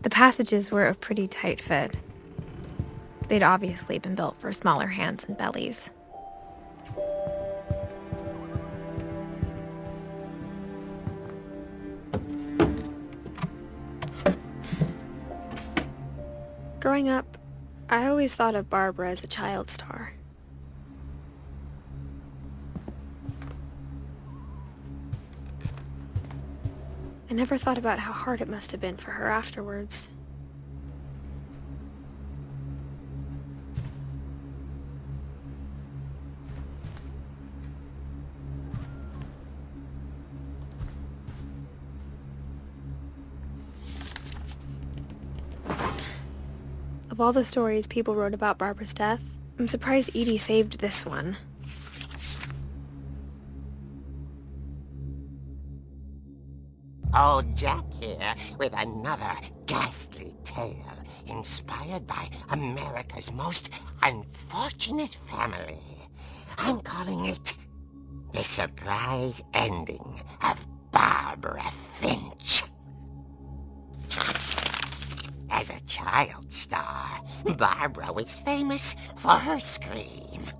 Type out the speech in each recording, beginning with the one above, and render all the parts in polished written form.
The passages were a pretty tight fit. They'd obviously been built for smaller hands and bellies. Growing up, I always thought of Barbara as a child star. I never thought about how hard it must have been for her afterwards. Of all the stories people wrote about Barbara's death, I'm surprised Edie saved this one. Old Jack here with another ghastly tale inspired by America's most unfortunate family. I'm calling it The Surprise Ending of Barbara Finch. As a child star, Barbara was famous for her scream.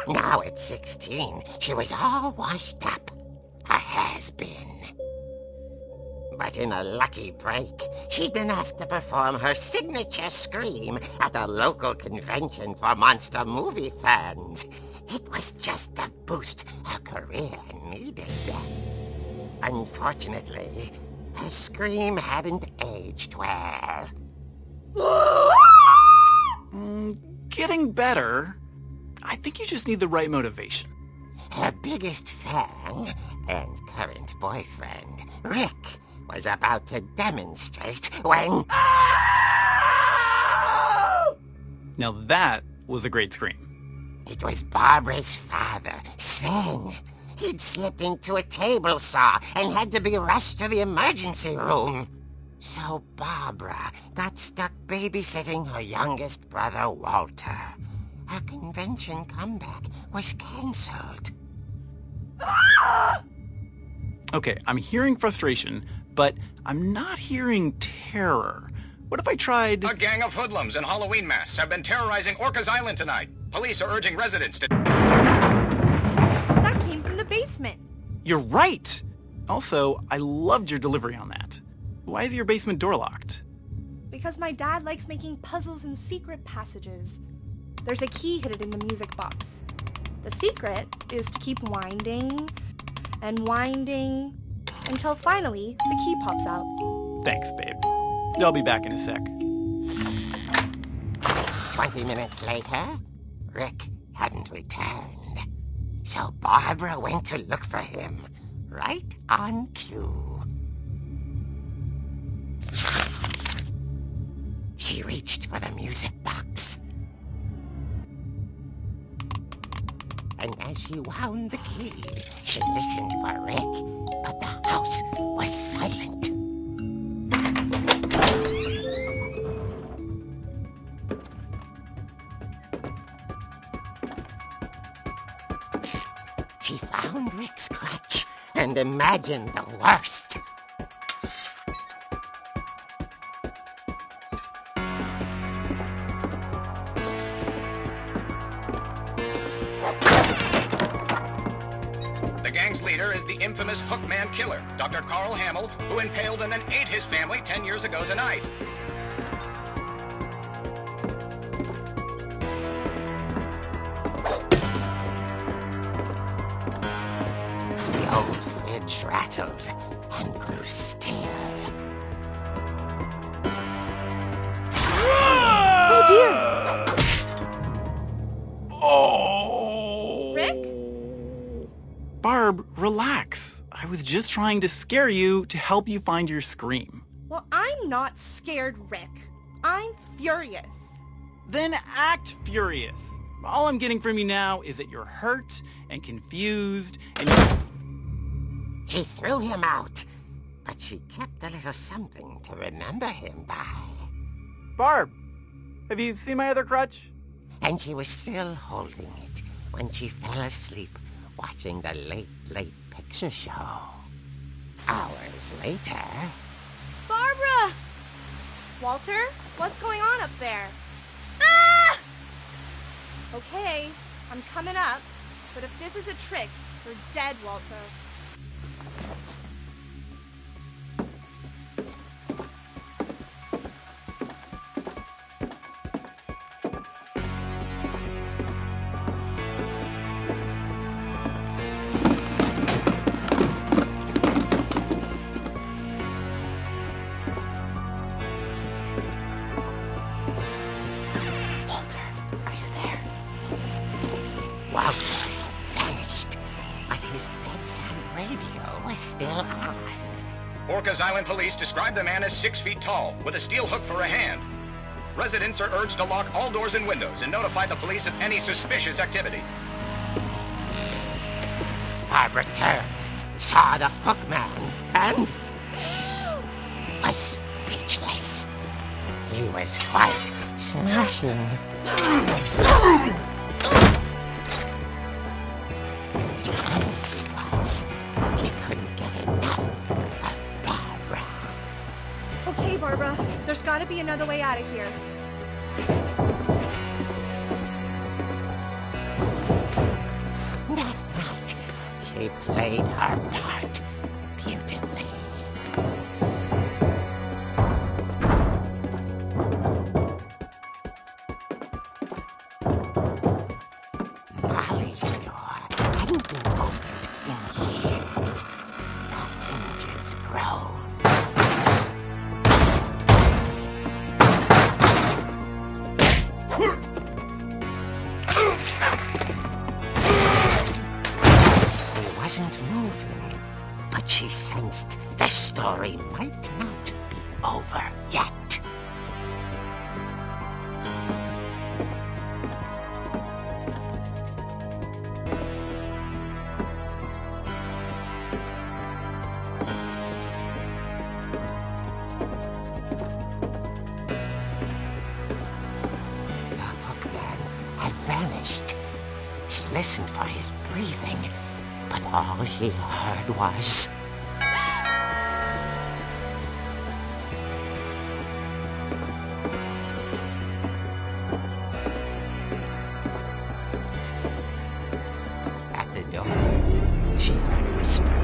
Now at 16, she was all washed up. A has-been. But in a lucky break, she'd been asked to perform her signature scream at a local convention for monster movie fans. It was just the boost her career needed. Unfortunately, her scream hadn't aged well. Getting better. I think you just need the right motivation. Her biggest fan and current boyfriend, Rick, was about to demonstrate when... Now that was a great scream. It was Barbara's father, Sven. He'd slipped into a table saw and had to be rushed to the emergency room. So Barbara got stuck babysitting her youngest brother, Walter. Her convention comeback was cancelled. Okay, I'm hearing frustration, but I'm not hearing terror. What if I tried... A gang of hoodlums in Halloween masks have been terrorizing Orcas Island tonight. Police are urging residents to... That came from the basement. You're right! Also, I loved your delivery on that. Why is your basement door locked? Because my dad likes making puzzles and secret passages. There's a key hidden in the music box. The secret is to keep winding and winding until finally the key pops out. Thanks, babe. I'll be back in a sec. 20 minutes later, Rick hadn't returned. So Barbara went to look for him, right on cue. She reached for the music box. And as she wound the key, she listened for Rick, but the house was silent. She found Rick's crutch and imagined the worst. The gang's leader is the infamous Hookman Killer, Dr. Carl Hamill, who impaled and then ate his family 10 years ago tonight. The old fridge rattled and grew still. Oh dear! Oh! Rick? Barb, relax. I was just trying to scare you to help you find your scream. Well, I'm not scared, Rick. I'm furious. Then act furious. All I'm getting from you now is that you're hurt and confused and She threw him out, but she kept a little something to remember him by. Barb, have you seen my other crutch? And she was still holding it when she fell asleep watching the Late Picture Show. Hours later... Barbara! Walter, what's going on up there? Ah! Okay, I'm coming up, but if this is a trick, you're dead, Walter. Walter had vanished, but his bedside radio was still on. Orcas Island police describe the man as 6 feet tall, with a steel hook for a hand. Residents are urged to lock all doors and windows and notify the police of any suspicious activity. Barbara turned, saw the hook man, and was speechless. He was quite smashing. He couldn't get enough of Barbara. Okay, Barbara, there's gotta be another way out of here. That night, she played her part beautifully. Molly's door hadn't been opened in years. The hinges groaned. He wasn't moving, but she sensed the story might not be over yet. The hookman had vanished. She listened for his breathing, but all she heard was... At the door, she heard whispering.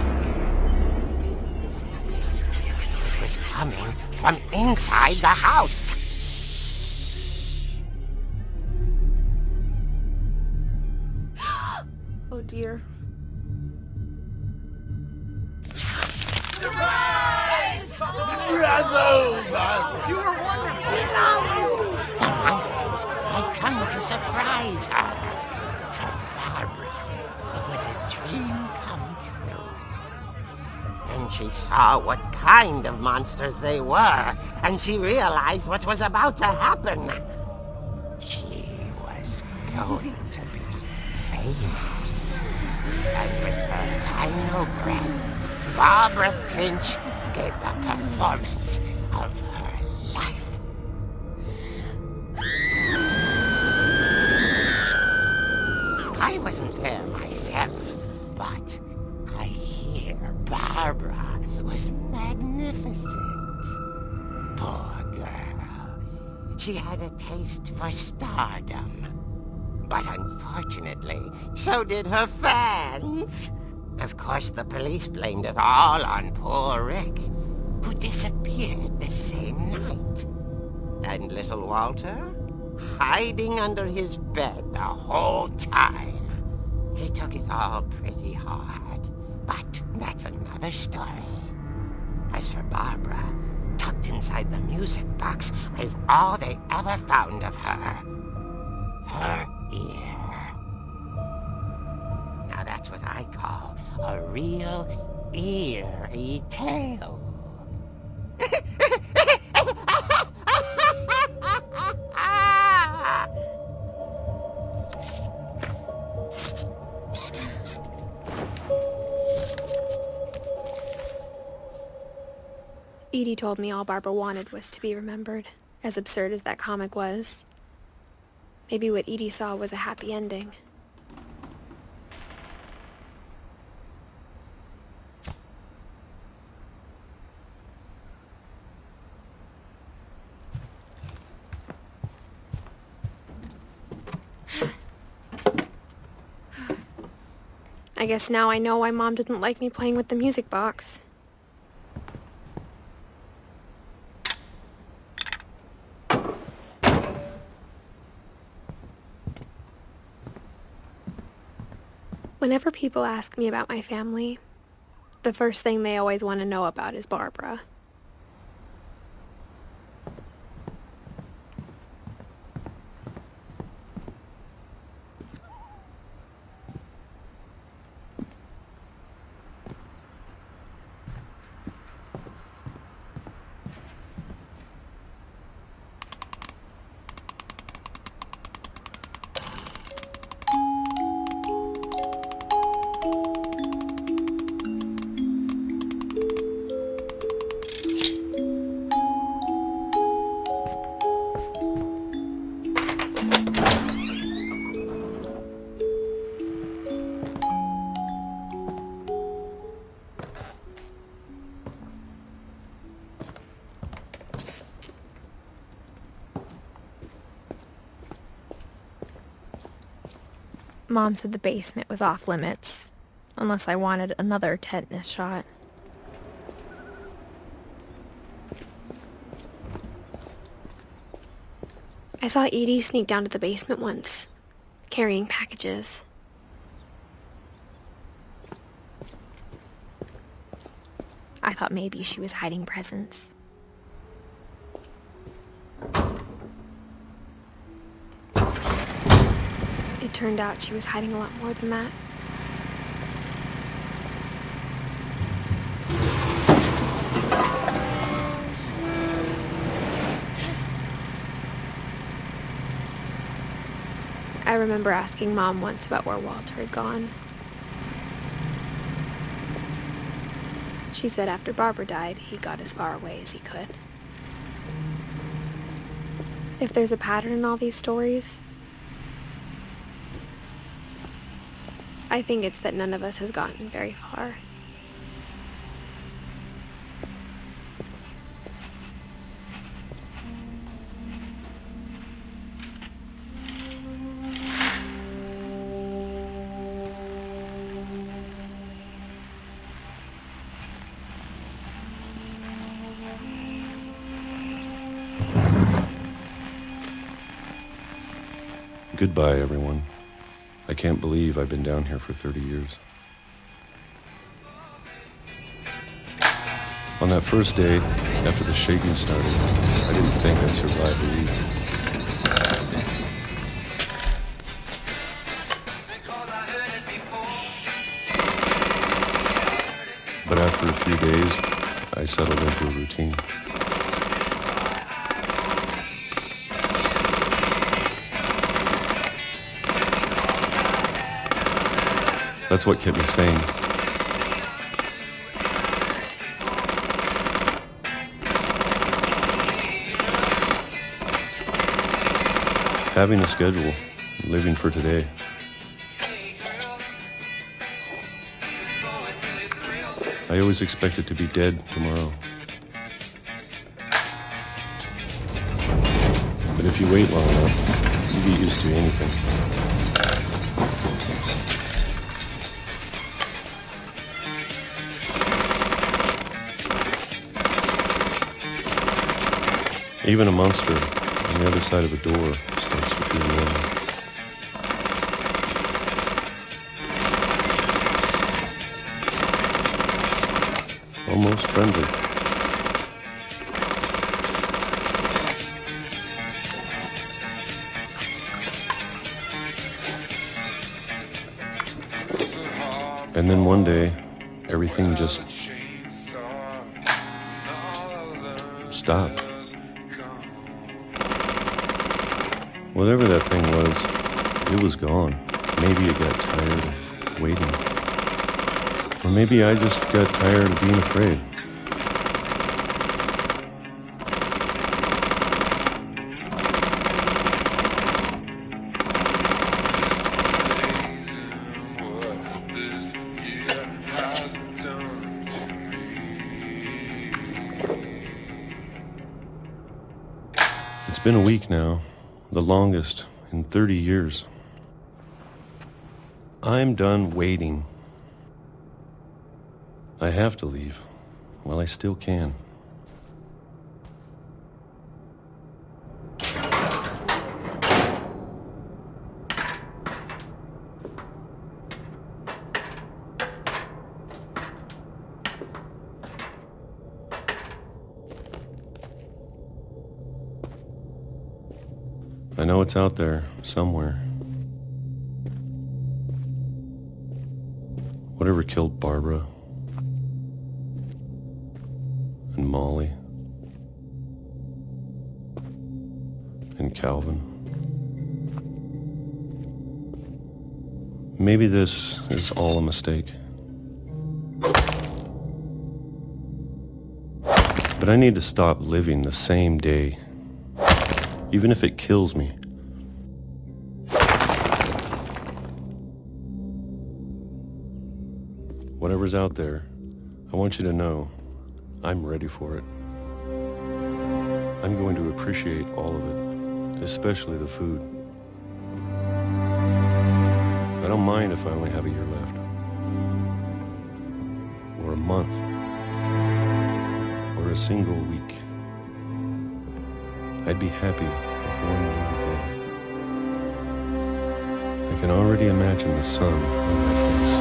It was coming from inside the house. Oh dear. The monsters had come to surprise her. For Barbara, it was a dream come true. Then she saw what kind of monsters they were, and she realized what was about to happen. She was going to be famous. And with her final breath, Barbara Finch gave the performance of her life. I wasn't there myself, but I hear Barbara was magnificent. Poor girl. She had a taste for stardom. But unfortunately, so did her fans. Of course, the police blamed it all on poor Rick, who disappeared the same night. And little Walter? Hiding under his bed the whole time. He took it all pretty hard, but that's another story. As for Barbara, tucked inside the music box was all they ever found of her. Her ear. Now that's what I call a real eerie tale. Edie told me all Barbara wanted was to be remembered, as absurd as that comic was. Maybe what Edie saw was a happy ending. I guess now I know why Mom didn't like me playing with the music box. Whenever people ask me about my family, the first thing they always want to know about is Barbara. Mom said the basement was off limits, unless I wanted another tetanus shot. I saw Edie sneak down to the basement once, carrying packages. I thought maybe she was hiding presents. It turned out she was hiding a lot more than that. I remember asking Mom once about where Walter had gone. She said after Barbara died, he got as far away as he could. If there's a pattern in all these stories, I think it's that none of us has gotten very far. Goodbye, everyone. I can't believe I've been down here for 30 years. On that first day, after the shaking started, I didn't think I'd survive a week. But after a few days, I settled into a routine. That's what kept me sane. Having a schedule, living for today. I always expected to be dead tomorrow. But if you wait long enough, you get used to anything. Even a monster on the other side of a door starts to feel normal. Almost friendly. And then one day, everything just stopped. Whatever that thing was, it was gone. Maybe it got tired of waiting. Or maybe I just got tired of being afraid. It's been a week now. The longest in 30 years. I'm done waiting. I have to leave while I still can. I know it's out there, somewhere. Whatever killed Barbara and Molly and Calvin. Maybe this is all a mistake. But I need to stop living the same day, even if it kills me. Whatever's out there, I want you to know I'm ready for it. I'm going to appreciate all of it, especially the food. I don't mind if I only have a year left, or a month, or a single week. I'd be happy with one more day. I can already imagine the sun on my face.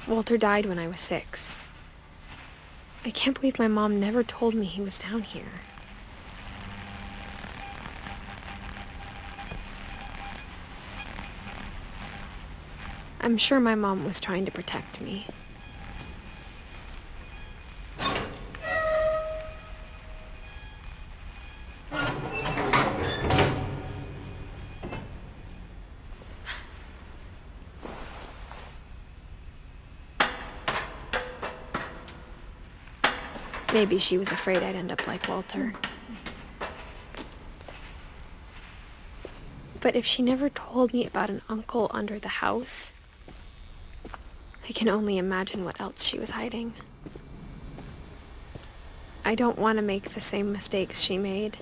Walter died when I was 6. I can't believe my mom never told me he was down here. I'm sure my mom was trying to protect me. Maybe she was afraid I'd end up like Walter. But if she never told me about an uncle under the house, I can only imagine what else she was hiding. I don't want to make the same mistakes she made,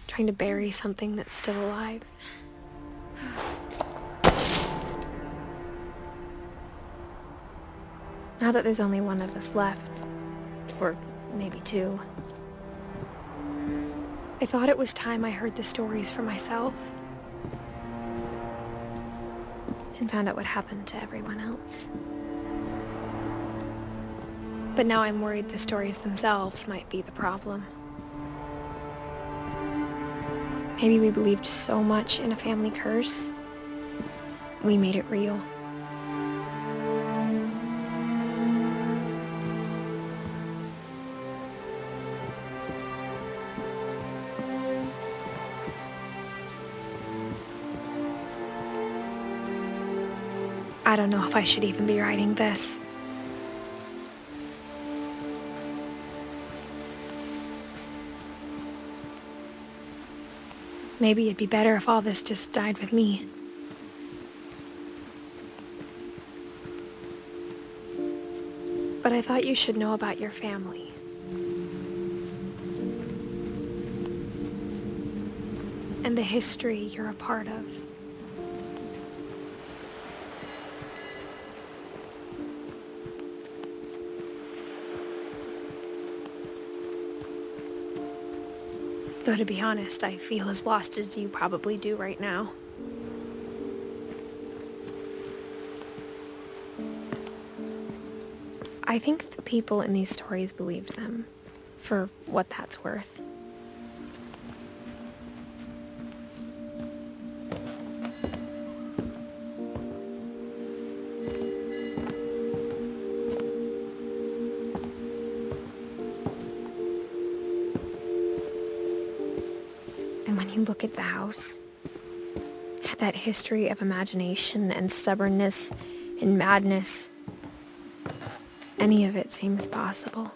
trying to bury something that's still alive. Now that there's only one of us left, or maybe 2, I thought it was time I heard the stories for myself and found out what happened to everyone else. But now I'm worried the stories themselves might be the problem. Maybe we believed so much in a family curse, we made it real. I don't know if I should even be writing this. Maybe it'd be better if all this just died with me. But I thought you should know about your family. And the history you're a part of. Though to be honest, I feel as lost as you probably do right now. I think the people in these stories believed them, for what that's worth. And when you look at the house, at that history of imagination and stubbornness and madness, any of it seems possible.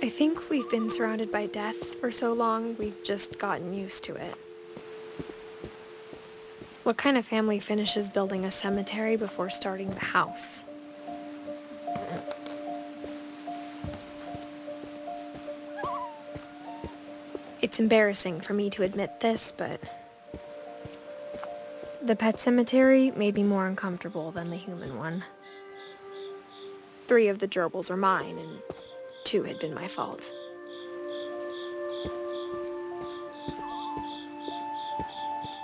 I think we've been surrounded by death for so long, we've just gotten used to it. What kind of family finishes building a cemetery before starting the house? It's embarrassing for me to admit this, but the pet cemetery made me more uncomfortable than the human one. 3 of the gerbils were mine, and 2 had been my fault.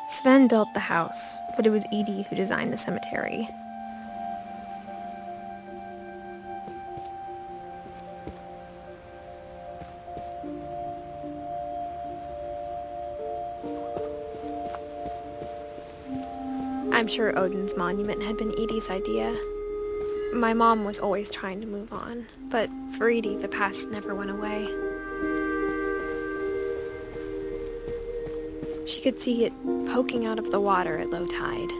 Sven built the house, but it was Edith who designed the cemetery. I'm sure Odin's monument had been Edie's idea. My mom was always trying to move on, but for Edie, the past never went away. She could see it poking out of the water at low tide.